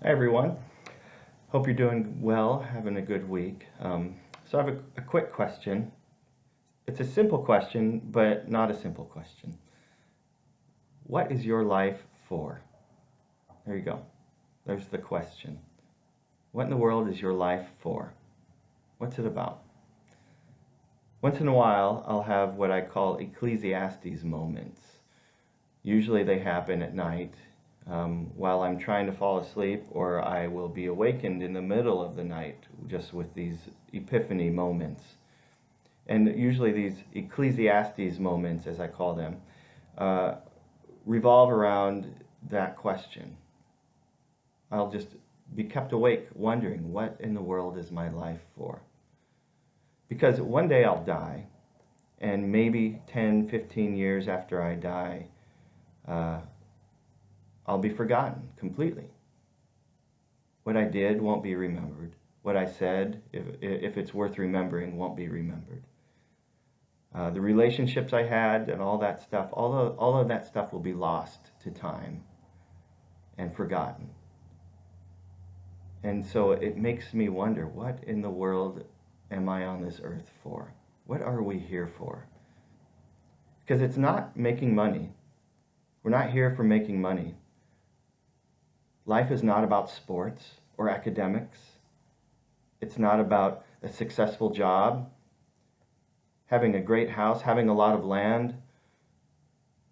Hi, everyone. Hope you're doing well, having a good week. So, I have a quick question. It's a simple question, but not a simple question. What is your life for? There you go. There's the question. What in the world is your life for? What's it about? Once in a while, I'll have what I call Ecclesiastes moments. Usually they happen at night while I'm trying to fall asleep, or I will be awakened in the middle of the night just with these epiphany moments. And usually these Ecclesiastes moments, as I call them, uh, revolve around that question. I'll just be kept awake wondering, what in the world is my life for? Because one day I'll die, and maybe 10, 15 years after I die, uh, I'll be forgotten completely. What I did won't be remembered. What I said, if it's worth remembering, won't be remembered. The relationships I had and all that stuff, all of that stuff will be lost to time and forgotten. And so it makes me wonder, what in the world am I on this earth for? What are we here for? Because it's not making money. We're not here for making money. Life is not about sports or academics. It's not about a successful job, having a great house, having a lot of land.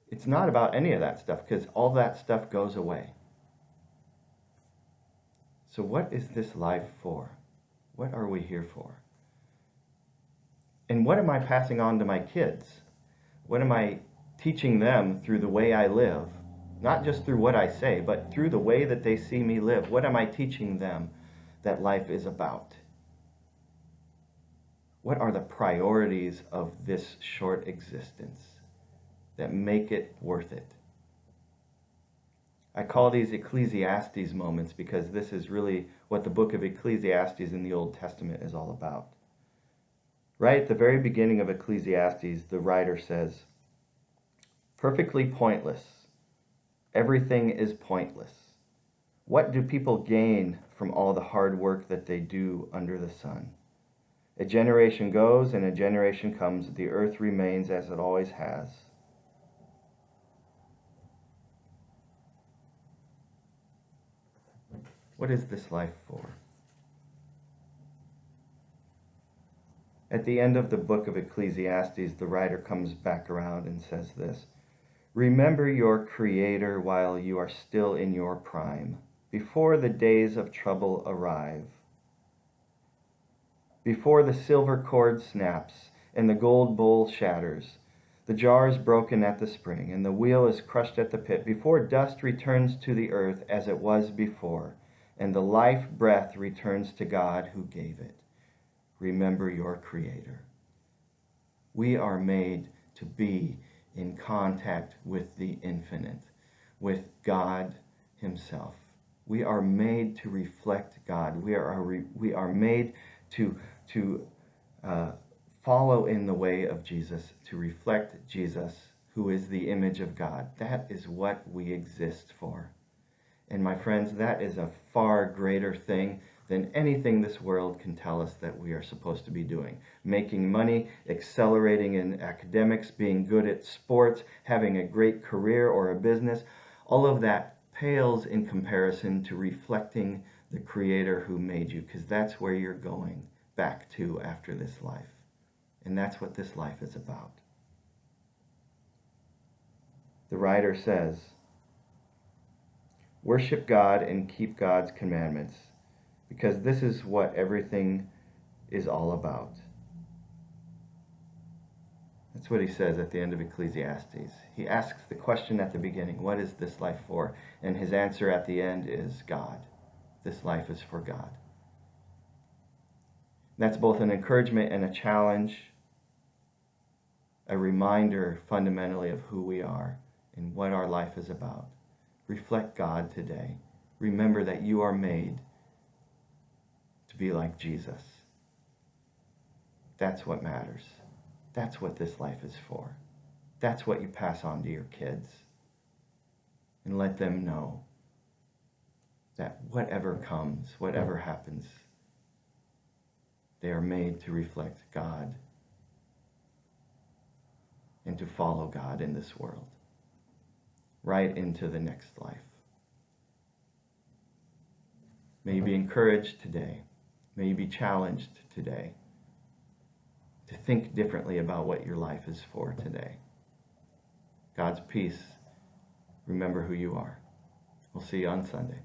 It's not about any of that stuff, because all that stuff goes away. So what is this life for? What are we here for? And what am I passing on to my kids? What am I teaching them through the way I live? Not just through what I say, but through the way that they see me live. What am I teaching them that life is about? What are the priorities of this short existence that make it worth it? I call these Ecclesiastes moments because this is really what the book of Ecclesiastes in the Old Testament is all about. Right at the very beginning of Ecclesiastes, the writer says, "Perfectly pointless. Everything is pointless. What do people gain from all the hard work that they do under the sun? A generation goes and a generation comes. The earth remains as it always has." What is this life for? At the end of the book of Ecclesiastes, the writer comes back around and says this: "Remember your Creator while you are still in your prime, before the days of trouble arrive. Before the silver cord snaps and the gold bowl shatters, the jar is broken at the spring and the wheel is crushed at the pit, before dust returns to the earth as it was before, and the life breath returns to God who gave it. Remember your Creator." We are made to be in contact with the infinite, with God Himself. We are made to reflect God. We are made to follow in the way of Jesus, to reflect Jesus, who is the image of God. That is what we exist for. And my friends, that is a far greater thing than anything this world can tell us that we are supposed to be doing. Making money, accelerating in academics, being good at sports, having a great career or a business, all of that pales in comparison to reflecting the Creator who made you, because that's where you're going back to after this life. And that's what this life is about. The writer says, "Worship God and keep God's commandments, because this is what everything is all about." That's what he says at the end of Ecclesiastes. He asks the question at the beginning, what is this life for? And his answer at the end is God. This life is for God. That's both an encouragement and a challenge, a reminder fundamentally of who we are and what our life is about. Reflect God today. Remember that you are made to be like Jesus. That's what matters. That's what this life is for. That's what you pass on to your kids. And let them know that whatever comes, whatever happens, they are made to reflect God and to follow God in this world, right into the next life. May you be encouraged today. May you be challenged today to think differently about what your life is for today. God's peace. Remember who you are. We'll see you on Sunday.